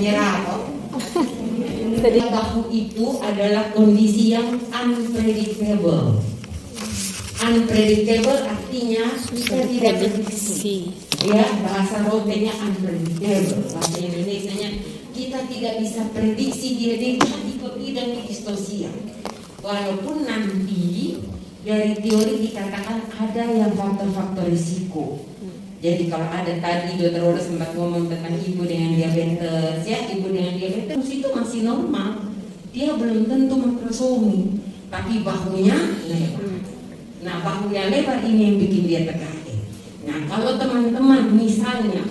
merah kok. Bahu itu adalah kondisi yang unpredictable. Unpredictable artinya kita tidak prediksi. Ya, bahasa rotenya unpredictable. Bahasa Indonesianya kita tidak bisa prediksi dia tipe dan distosia. Walaupun nanti dari teori dikatakan ada yang faktor-faktor risiko. Jadi kalau ada tadi Dr. Oro sempat ngomong tentang ibu dengan diabetes, ya ibu dengan diabetes itu masih normal, dia belum tentu makrosomi, tapi bahunya lebar. Nah bahu yang lebar ini yang bikin dia terganggu. Nah kalau teman-teman misalnya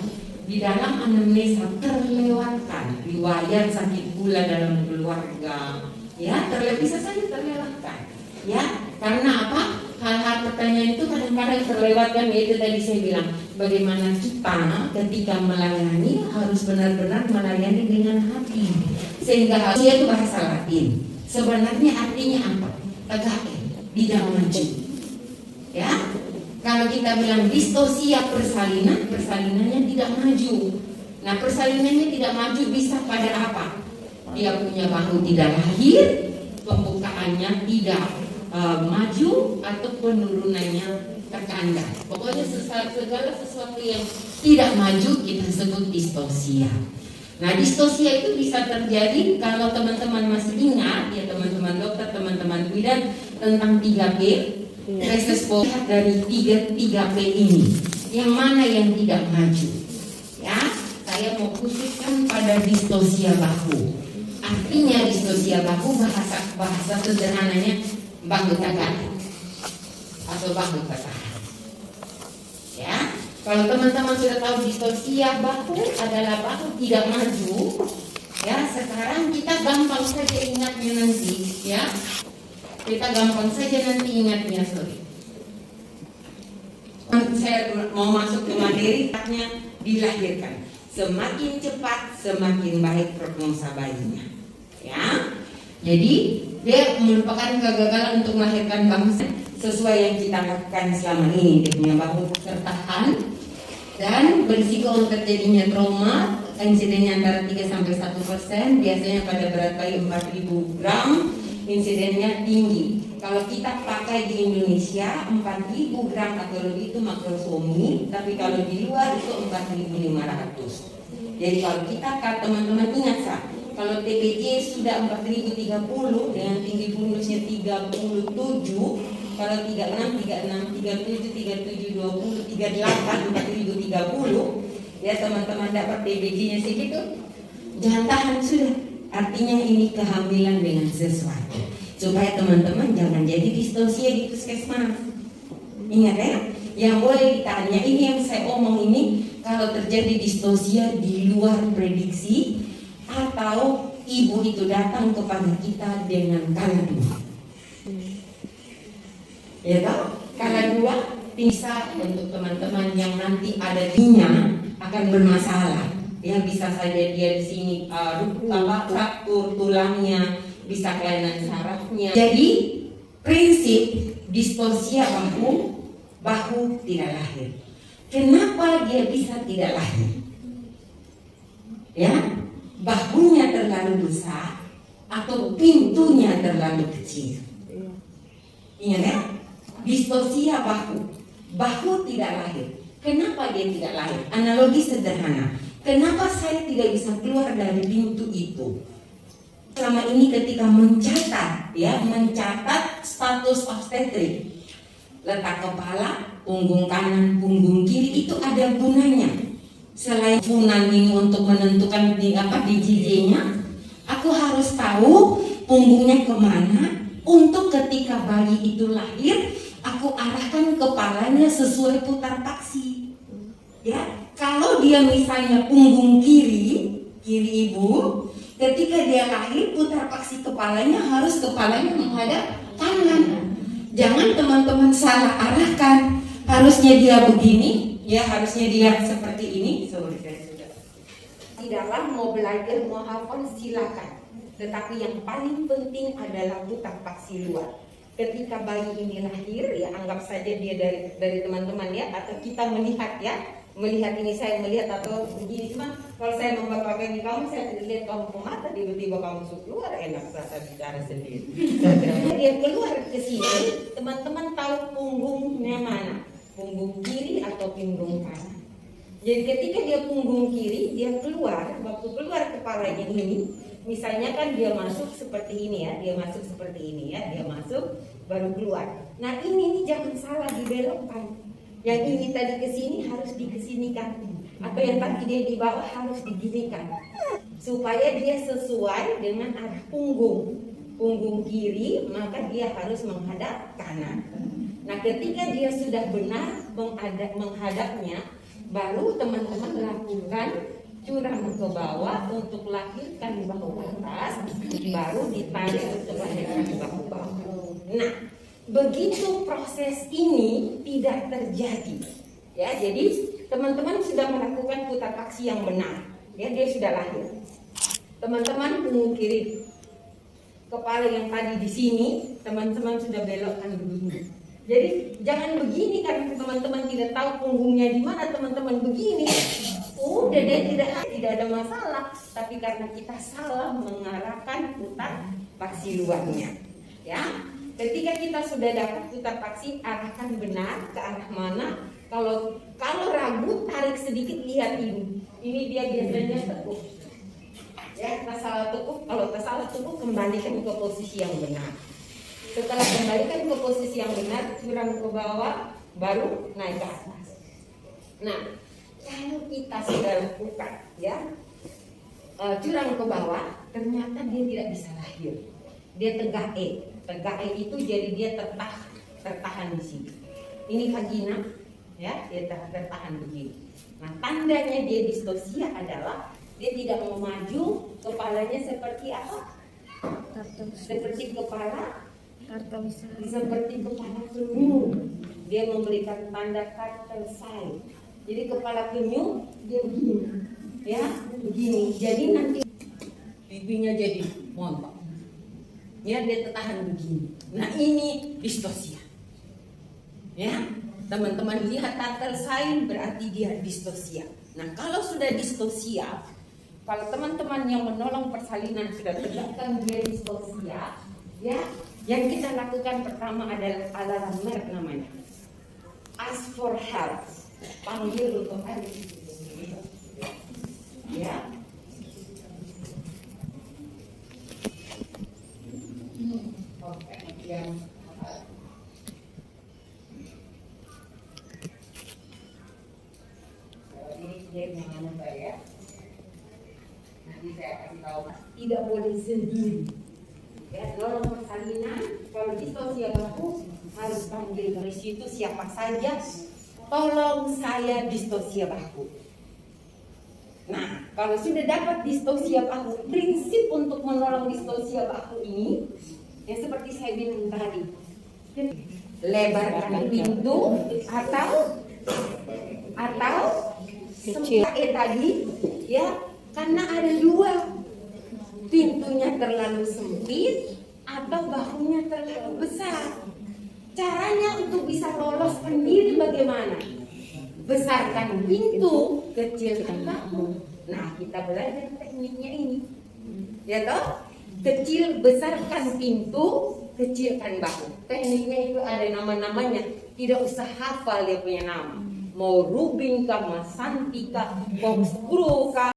di dalam anamnesa terlewatkan riwayat sakit gula dalam keluarga, ya bisa saja terlewatkan, ya karena apa? Hal-hal pertanyaan itu kadang-kadang terlewatkan, yaitu tadi saya bilang bagaimana kita ketika melayani harus benar-benar melayani dengan hati, sehingga harusnya itu bahasa Latin sebenarnya artinya apa? Tegak, tidak maju, ya. Kalau kita bilang distosia persalinan, persalinannya tidak maju. Nah persalinannya tidak maju bisa pada apa? Dia punya bahu tidak lahir, pembukaannya tidak maju, atau penurunannya terkandang. Pokoknya segala sesuatu yang tidak maju kita sebut distosia. Nah distosia itu bisa terjadi kalau teman-teman masih ingat ya, teman-teman dokter, teman-teman bidan, tentang 3P. Reses dari 3P ini yang mana yang tidak maju, ya saya mau khususkan pada distosia bahu. Artinya distosia bahu bahasa sederhananya bahu tegak atau bahu tegak, ya. Kalau teman-teman sudah tahu distosia bahu adalah bahu tidak maju, ya sekarang kita gampang saja ingatnya nanti, ya kita gampang saja nanti ingatnya. Saya mau masuk ke materi, dilahirkan semakin cepat semakin baik prognosa bayinya, ya. Jadi dia merupakan kegagalan untuk melahirkan bangsa sesuai yang kita lakukan selama ini. Dia punya bahu tertahan dan berisiko untuk terjadinya trauma. Insidennya antara 3-1%, biasanya pada berat bayi 4.000 gram, insidennya tinggi. Kalau kita pakai di Indonesia 4.000 gram atau lebih itu makrosomi, tapi kalau di luar itu 4.500. Jadi kalau kita teman-teman ingat kalau TBC sudah 4.030 dengan tinggi bonusnya 37, kalau 36, 37, 20, 38, 4.030, ya teman-teman dapat TBC-nya segitu, jangan tahan sudah. Artinya ini kehamilan dengan sesuatu. Supaya teman-teman jangan jadi distosia di puskesmas. Ingat ya, yang boleh ditanya ini yang saya omong ini kalau terjadi distosia di luar prediksi, atau ibu itu datang kepada kita dengan kala 2. Ya toh? Kala 2 bisa untuk teman-teman yang nanti ada dinya akan bermasalah. Ya bisa saja dia di sini fraktur tulangnya, bisa kelainan sarafnya. Jadi prinsip distosia bahu tidak lahir. Kenapa dia bisa tidak lahir? Ya, bahunya terlalu besar atau pintunya terlalu kecil. Ingat ya, distosia bahu tidak lahir. Kenapa dia tidak lahir? Analogi sederhana. Kenapa saya tidak bisa keluar dari pintu itu? Selama ini ketika mencatat status obstetrik, letak kepala, punggung kanan, punggung kiri itu ada gunanya. Selain funan ini untuk menentukan di JJ-nya, aku harus tahu punggungnya kemana. Untuk ketika bayi itu lahir, aku arahkan kepalanya sesuai putar paksi. Ya, kalau dia misalnya punggung kiri ibu, ketika dia lahir putar paksi kepalanya harus kepalanya menghadap kanan. Jangan teman-teman salah arahkan. Harusnya dia begini, ya harusnya dia seperti ini. Tidaklah mau belajar mau hafal silakan. Tetapi yang paling penting adalah putar paksi luar. Ketika bayi ini lahir, ya anggap saja dia dari teman-teman ya, atau kita melihat ya, melihat ini, saya melihat atau begini. Cuma kalau saya membapakan kamu, saya lihat kamu pemata, tiba-tiba kamu keluar, enak rasa bicara sendiri. Dia keluar ke sini, teman-teman tahu punggungnya mana, punggung kiri atau punggung kanan. Jadi ketika dia punggung kiri, dia keluar, waktu keluar kepalanya ini, misalnya kan dia masuk seperti ini ya, dia masuk seperti ini ya, dia masuk baru keluar. Nah ini jangan salah dibelokkan. Yang ini tadi ke sini harus dikesinikan, atau yang tadi dia di bawah harus diginikan, supaya dia sesuai dengan arah punggung kiri, maka dia harus menghadap kanan. Nah ketika dia sudah benar menghadapnya, baru teman-teman lakukan curang ke bawah untuk lahirkan bahu atas, baru ditarik untuk lahirkan bahu bawah. Nah, begitu proses ini tidak terjadi, ya. Jadi teman-teman sudah melakukan putar paksi yang benar, ya. Dia sudah lahir. Teman-teman punggung kiri, kepala yang tadi di sini, teman-teman sudah belokkan begini. Jadi jangan begini karena teman-teman tidak tahu punggungnya di mana, teman-teman begini. Udah deh, tidak ada masalah. Tapi karena kita salah mengarahkan putar paksi luarnya, ya. Ketika kita sudah dapat putar paksi, arahkan benar ke arah mana. Kalau ragu, tarik sedikit, lihat ini. Ini dia biasanya tekuk. Ya, tak salah tekuk. Kalau tak salah tekuk, kembalikan ke posisi yang benar. Setelah kembalikan ke posisi yang benar, curang ke bawah, baru naik ke atas. Nah, kalau kita sudah lakukan, ya, curang ke bawah, ternyata dia tidak bisa lahir. Dia tegak itu jadi dia tertahan di sini. Ini vagina, ya, dia tertahan begini. Nah, tandanya dia distosia adalah dia tidak mau maju, kepalanya seperti apa? Seperti kepala penyu. Dia memberikan tanda cartel sign. Jadi kepala penyu dia begini, ya, begini. Jadi nanti pipinya jadi montok. Ya, dia tertahan begini. Nah ini distosia, ya. Teman-teman lihat cartel sign berarti dia distosia. Nah kalau sudah distosia, kalau teman-teman yang menolong persalinan sudah tegakkan dia distosia, ya, yang kita lakukan pertama adalah alarmer namanya. Ask for help, panggil untuk hari, ya. Nanti saya kasih tahu, tidak boleh sendiri. Ya, nolong persalinan kalau distosia bahu harus panggil dari situ siapa saja. Tolong saya distosia bahu. Nah, kalau sudah dapat distosia bahu, prinsip untuk menolong distosia bahu ini, ya seperti saya bilang tadi, lebarkan pintu atau kecil tadi, ya, karena ada dua, pintunya terlalu sempit atau bahunya terlalu besar. Caranya untuk bisa lolos sendiri bagaimana? Besarkan pintu, kecilkan bahu. Nah, kita belajar tekniknya ini, ya toh? Kecil, besarkan pintu, kecilkan bahu. Tekniknya itu ada nama-namanya, tidak usah hafal dia punya nama. Mau Rubin kah, Masanti kah, Boxbro kah,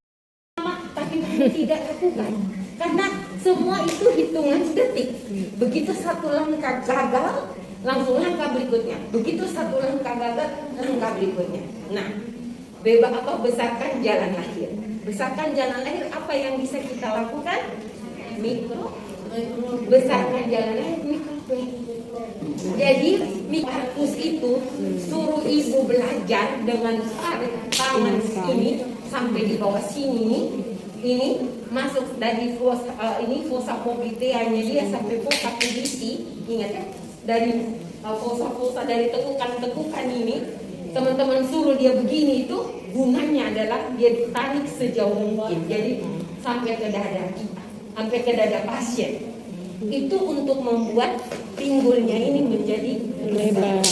tapi tidak lakukan. Karena semua itu hitungan detik. Begitu satu langkah gagal, langsung langkah berikutnya. Begitu satu langkah gagal, langkah berikutnya. Nah, bebas atau besarkan jalan lahir. Besarkan jalan lahir, apa yang bisa kita lakukan? Mikro. Besarkan jalan lahir, mikro. Jadi Mikartus itu suruh ibu belajar dengan tarik tangan ini sampai di bawah sini. Ini masuk dari fosa popliteanya dia sampai fosa pubisi. Ingat ya, dari fosa dari tekukan ini, teman-teman suruh dia begini itu gunanya adalah dia ditarik sejauh mungkin. Jadi sampai ke dada kita, sampai ke dada pasien. Itu untuk membuat pinggulnya ini menjadi lebar.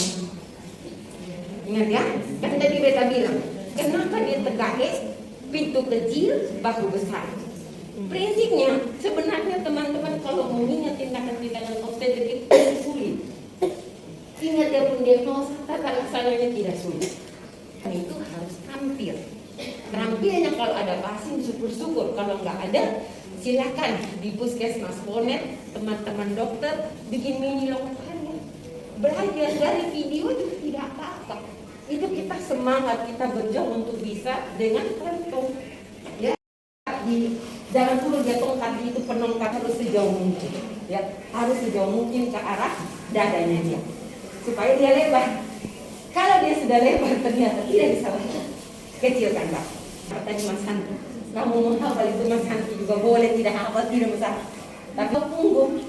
Ingat ya, kan tadi beta bilang Kenapa dia tergaris? Pintu kecil, bahu besar. Prinsipnya sebenarnya teman-teman kalau mau ingat tindakan-tindakan obstetrik itu sulit. Ingat dia pun diagnosa, tata laksananya tidak sulit. Dan itu harus tampil. Terampilnya kalau ada pasien syukur-syukur, kalau nggak ada silakan di puskesmas Ponet teman-teman dokter bikin mini lokakannya. Belajar dari video itu tidak apa-apa. Itu kita semangat, kita berjuang untuk bisa dengan kantong. Ya, jangan dulu dia tongkat itu penongkat harus sejauh mungkin. Ya, harus sejauh mungkin ke arah dadanya dia supaya dia lebar. Kalau dia sudah lebar ternyata tidak bisa lagi. Kecilkan Pak. Tadi Mas Hanti, kamu mau hafal itu Mas Hanti juga boleh, tidak hafal tidak masalah. Tapi punggung,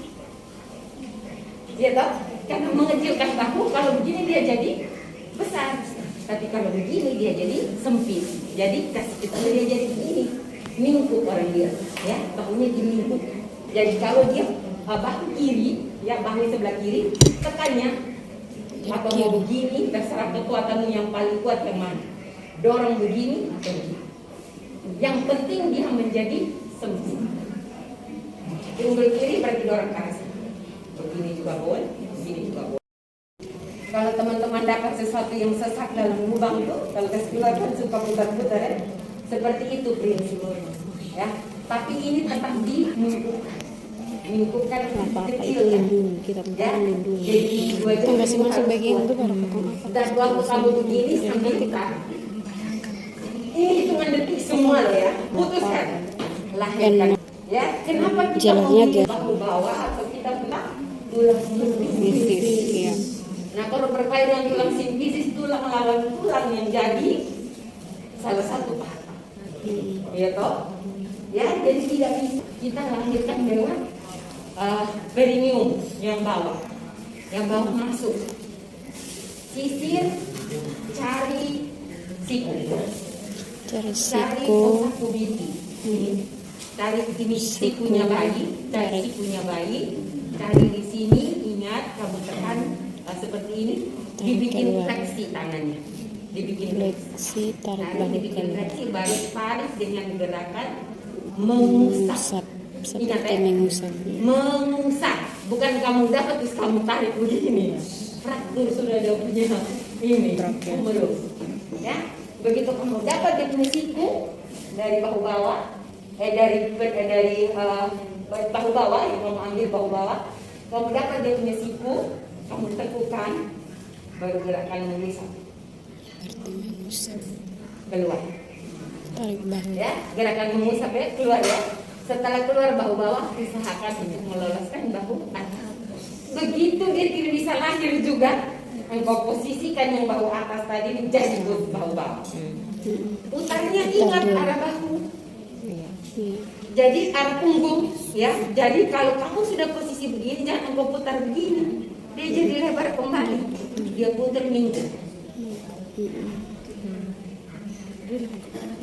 dia tahu karena mengecilkan bahu kalau begini dia jadi besar, tapi kalau begini dia jadi sempit. Jadi kasih kita dia jadi begini, mingkuk orang dia, ya bahunya dimingkuk. Jadi kalau dia bahu kiri, ya bahu sebelah kiri, tekannya atau mau begini, terserah kekuatanmu yang paling kuat yang mana. Dorong begini atau begini. Yang penting dia menjadi sempit. Unggul kiri berarti dorong ke arah sini. Begini juga boleh, begini juga boleh. Kalau teman-teman dapat sesuatu yang sesak dalam lubang itu, kalau kasih keluarkan suka putar-putar ya. Seperti itu prinsipnya. Ya. Tapi ini tetap dimingkukkan kecil ya. Ya. Jadi dua jam masuk bagian itu baru dan waktu kamu begini sambil kita ini hitungan detik semua loh ya, putuskan lahirkan ya. Kenapa kita memilih bahu bawah atau kita bilang tulang simfisis ya. Nah kalau berkait dengan tulang simfisis, tulang lawan tulang yang jadi salah satu patah ya toh ya. Jadi tidak bisa kita lahirkan dengan perineum yang bawah masuk sisir, cari siku, cari kosakubiti, cari ini sikunya bayi, cari di sini. Ingat kamu tekan seperti ini, dibikin fleksi tangannya, dibikin fleksi, dibikin fleksi, baris dengan gerakan mengusap. Ingat ya, mengusap, bukan kamu dapat terus kamu tarik begini. Fraktur sudah dia punya ini, umur. Ya, begitu kamu dapat dia punya siku dari bahu bawah, dari bahu bawah, yang kamu ambil bahu bawah, kamu dapat dia punya siku, kamu tekukan, baru gerakan mengusap. Keluar. Tarik bahu. Ya, gerakan mengusap ya, keluar ya. Setelah keluar bahu bawah, usahakan untuk meloloskan bahu atas. Begitu dia tidak bisa lahir juga, engkau posisikan yang bahu atas tadi menjadi bahu bawah. Putarnya ingat arah bahu. Jadi arah punggung, ya. Jadi kalau kamu sudah posisi begini, jangan engkau putar begini. Dia jadi lebar kembali. Dia putar minggu.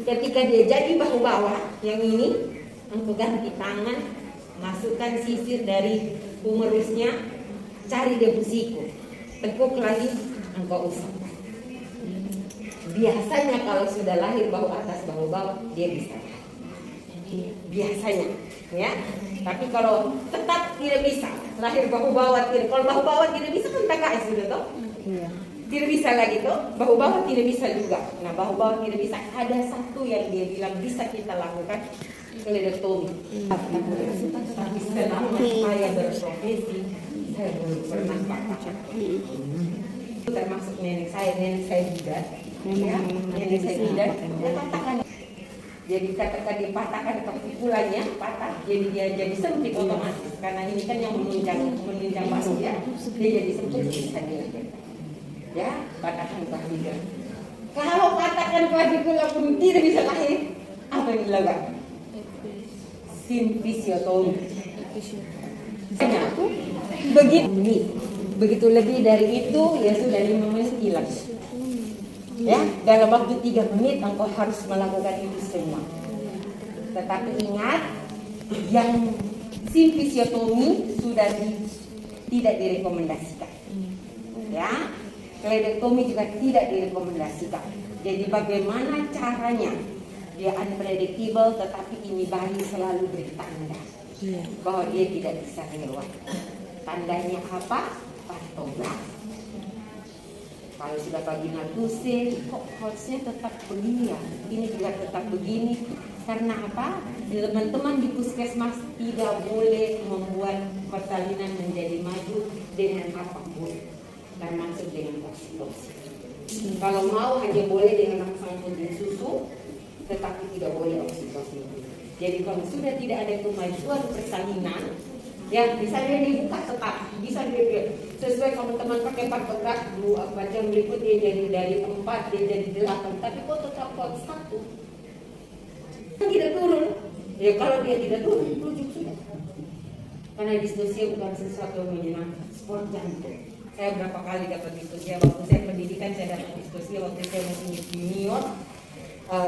Ketika dia jadi bahu bawah, yang ini, engkau ganti tangan, masukkan sisir dari humerusnya, cari dia siku, tekuk lagi, engkau usap. Biasanya kalau sudah lahir bahu atas bahu bawah, dia bisa. Biasanya, ya. Tapi kalau tetap tidak bisa, lahir bahu bawah tidak. Kalau bahu bawah tidak bisa kan PKS sudah toh? Tidak bisa lagi toh, bahu bawah tidak bisa juga. Nah bahu bawah tidak bisa. Ada satu yang dia bilang bisa kita lakukan, kledektomi. Tapi selama saya berprofesi, saya belum pernah pakai. Termasuk nenek saya juga. Ya, nenek saya tidak. Dia patahkan. Jadi katakan dipatahkan kepiculannya patah, jadi dia jadi sempit otomatis. Karena ini kan yang menunjang bahu ya, dia jadi sempit bisa dilakukan. Ya, patahkan klavikul. Kalau patahkan klavikul pun tidak bisa lahir, apa yang dilakukan? Simfisiotomi. Begitu lebih dari itu ya sudah 5 menit hilang. Ya, dalam waktu 3 menit engkau harus melakukan itu semua. Tetapi ingat, yang simfisiotomi sudah tidak direkomendasikan. Ya, kledektomi juga tidak direkomendasikan. Jadi bagaimana caranya? Dia unpredictable, tetapi ini bayi selalu bertanda bahwa dia tidak bisa lewat. Tandanya apa? Pantograf. Kalau sudah vagina tusil, kok harusnya tetap begini ya? Ini juga tetap begini. Karena apa? Teman-teman di puskesmas tidak boleh membuat persalinan menjadi maju dengan apapun, termasuk dengan oksitosin. Kalau mau hanya boleh dengan rangsang putih susu, tetapi tidak boleh oksitosin. Jadi kalau sudah tidak ada kemajuan persalinan, ya misalnya dibuka tetap bisa dia sesuai teman-teman pakai pantograf dua jam berikut dia jadi dari 4 dia jadi 8, tapi kok tetap kuat 1 tidak turun. Ya kalau dia tidak turun rujuk sudah, karena distosia bukan sesuatu yang menyenangkan. Sport jantung, saya berapa kali dapat distosia waktu saya pendidikan. Saya dapat distosia waktu saya masih junior,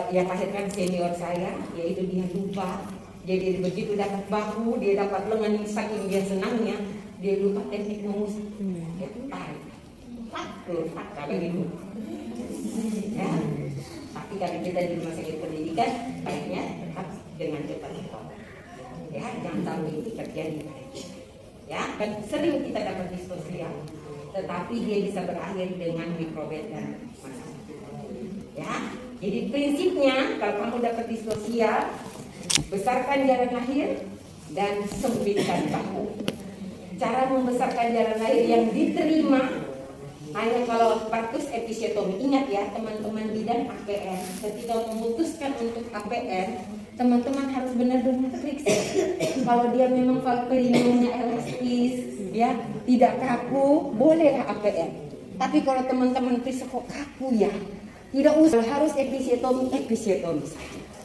yang melahirkan senior saya, yaitu dia lupa. Jadi begitu dapat bahu, dia dapat lengan, saking dia senangnya, dia lupa teknik mengusap. Dia tarik, kayak gitu. Ya, tapi karena kita di rumah sakit pendidikan, baiknya tetap dengan cepat. Ya, jangan sampai itu terjadi. Ya, kan sering kita dapat distosia, tetapi dia bisa berakhir dengan mikrobet dan masalah. Ya, jadi prinsipnya kalau kamu dapat distosia, besarkan jalan lahir dan sempitkan bahu. Cara membesarkan jalan lahir yang diterima hanya kalau partus episiotomi. Ingat ya teman-teman bidan APN, ketika memutuskan untuk APN, teman-teman harus benar-benar periksa. Kalau dia memang perineumnya elastis, ya tidak kaku, bolehlah APN. Tapi kalau teman-teman periksa kok kaku ya, tidak usah, harus episiotomi saja.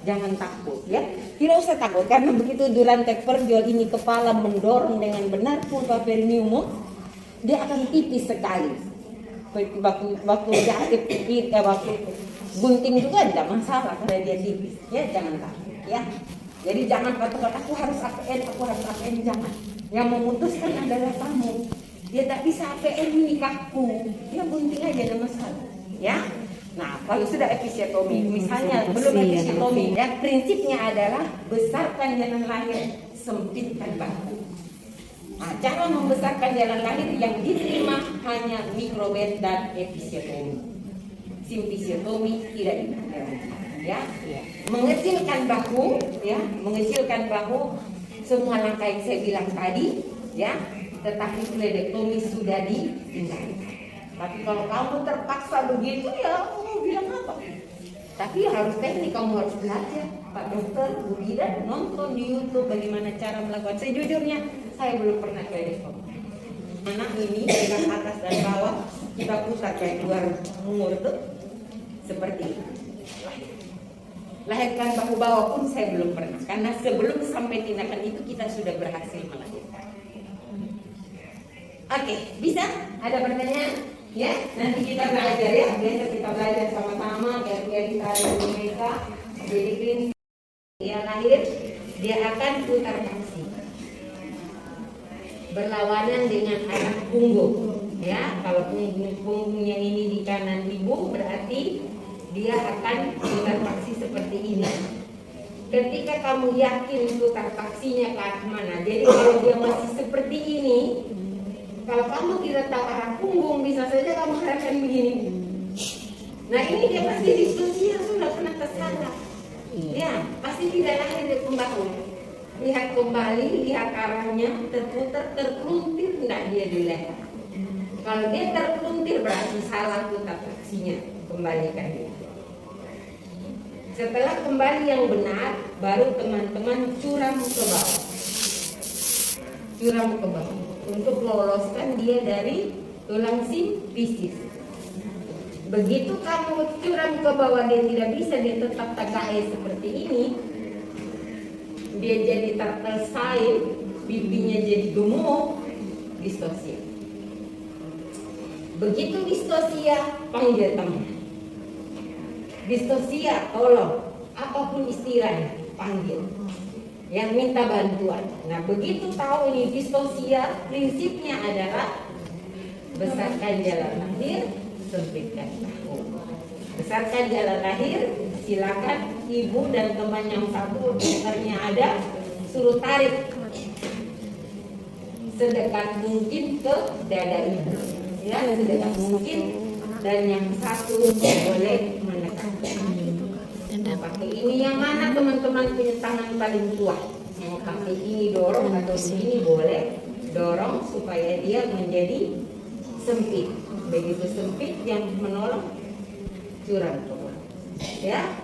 Jangan takut ya, tidak usah takut karena begitu Durante perjol ini kepala mendorong dengan benar pulpa perineum, dia akan tipis sekali. Waktu jahit tipis, waktu gunting juga tidak masalah karena dia tipis. Ya jangan takut ya. Jadi jangan katakan aku harus APN, jangan. Yang memutuskan adalah kamu. Dia tak bisa APN ini kaku, dia gunting aja tidak masalah. Ya. Nah, kalau sudah episiotomi, misalnya belum episiotomi, ya prinsipnya adalah besarkan jalan lahir, sempitkan bahu. Nah, cara membesarkan jalan lahir yang diterima hanya mikrobed dan episiotomi. Simpisiotomi tidak diperlukan. Ya, mengecilkan bahu, ya, mengecilkan bahu. Semua langkah yang saya bilang tadi, ya, tetapi fledektomi sudah dihindari. Tapi kalau kamu terpaksa begitu ya, kamu bilang apa? Tapi harus teknik, kamu harus belajar. Pak dokter, Bu bidan, nonton di YouTube bagaimana cara melakukan. Sejujurnya saya belum pernah fledektomi. Anak ini dengan atas dan bawah kita putar kayak luar umur tuh seperti itu. Lahirkan bahu bawah pun saya belum pernah, karena sebelum sampai tindakan itu kita sudah berhasil melahirkan. Oke, bisa? Ada pertanyaan? Ya, nanti kita belajar ya. Biasa kita belajar sama-sama biar kita ada di mereka. Jadi prinsip dia lahir, dia akan putar kaki berlawanan dengan arah punggung. Ya, kalau punggungnya ini di kanan ibu, berarti dia akan putar kaki seperti ini. Ketika kamu yakin putar kakinya ke arah mana, jadi kalau dia masih seperti ini, kalau kamu tidak tahu arah punggung, bisa saja kamu arahkan begini. Nah ini dia pasti diskusi yang sudah pernah kesana. Ya, pasti tidak lahir dari pembangun. Lihat kembali, lihat arahnya, terputar, terkeluntir, tidak dia di leher. Kalau dia terkeluntir berarti salah putar kakinya, kembalikan dia. Setelah kembali yang benar, baru teman-teman curam ke bawah. Curam ke bawah. Untuk meloloskan dia dari tulang simfisis. Begitu kamu curam ke bawah dia tidak bisa, dia tetap tagae seperti ini. Dia jadi turtle sign, pipinya jadi gemuk, distosia. Begitu distosia, panggil teman. Distosia, tolong, apapun istilahnya, panggil. Yang minta bantuan. Nah begitu tahu ini distosia, prinsipnya adalah besarkan jalan lahir, sempitkan bahu. Besarkan jalan lahir, silakan ibu dan teman yang satu dokternya ada, suruh tarik sedekat mungkin ke dada ibu, ya sedekat mungkin, dan yang satu boleh menekan. Pakai ini yang mana teman-teman punya tangan paling kuat? Mau pakai ini dorong atau begini boleh dorong supaya dia menjadi sempit. Begitu sempit yang menolong curang keluar. Ya,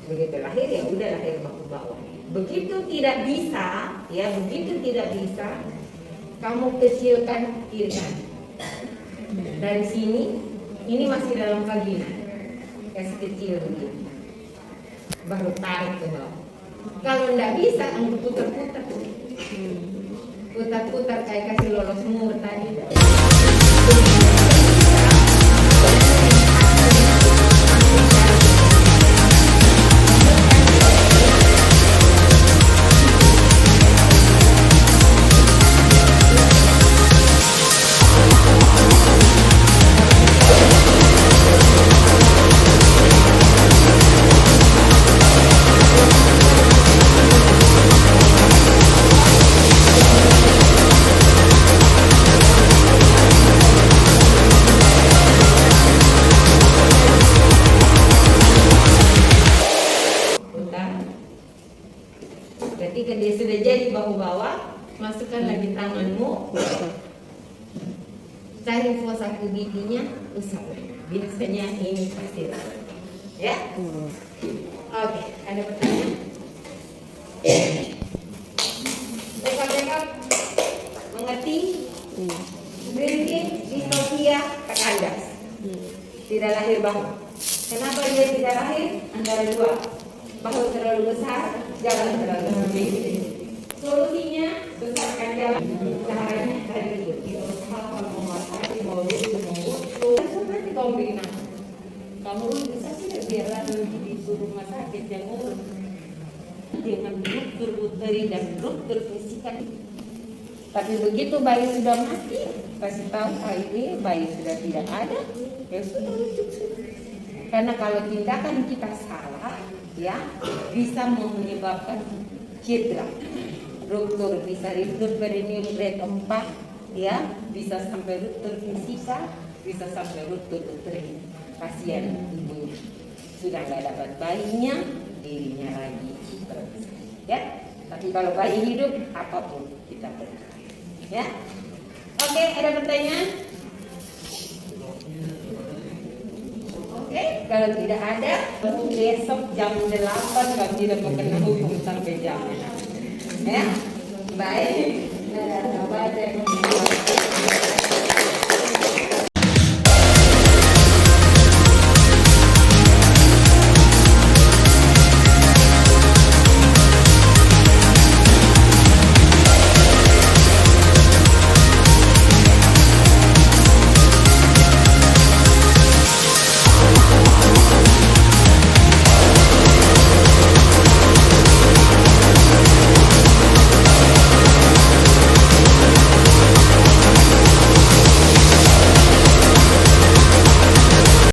begitu lahir ya udah lahir bahu bawah. Begitu tidak bisa, ya begitu tidak bisa, kamu kecilkan kiri kanan. Dari sini, ini masih dalam vagina, kasih kecil begini. Baru tarik ke bawah. Kalau tidak bisa, angkat putar-putar. Putar-putar kayak kasih lolos mur tadi. Ketika dia sudah jadi bahu bawah, masukkan lagi tanganmu, cari fosa kubidinya, usap. Biasanya ini pasti ya. Oke, ada pertanyaan? Rekap-rekap, mengerti? Breathing, distopia, kandas. Tidak lahir bahu. Kenapa dia tidak lahir? Antara dua. Bahu terlalu besar, jalan terlalu sempit. Solusinya besarkan jalan. Caranya tadi hal-hal mematahkan mobil seperti kombinasi. Kamu bisa tidak biarlah disuruh rumah sakit yang urut dengan dokter uteri dan dokter fisika. Tapi begitu bayi sudah mati, kasih tahu ini bayi sudah tidak ada, ya sudah rujuk. Karena kalau tindakan kita salah, ya bisa menyebabkan cedera. Ruptur bisa ruptur perineum grade 4, ya bisa sampai ruptur fisika, bisa sampai ruptur uteri. Pasien ibu sudah nggak dapat bayinya, dirinya lagi ya. Tapi kalau bayi hidup, apapun kita perlu, ya. Oke, ada pertanyaan? Oke, kalau tidak ada, besok jam 8 kalau tidak mau kena hukum sampai jam 6. Ya, baik.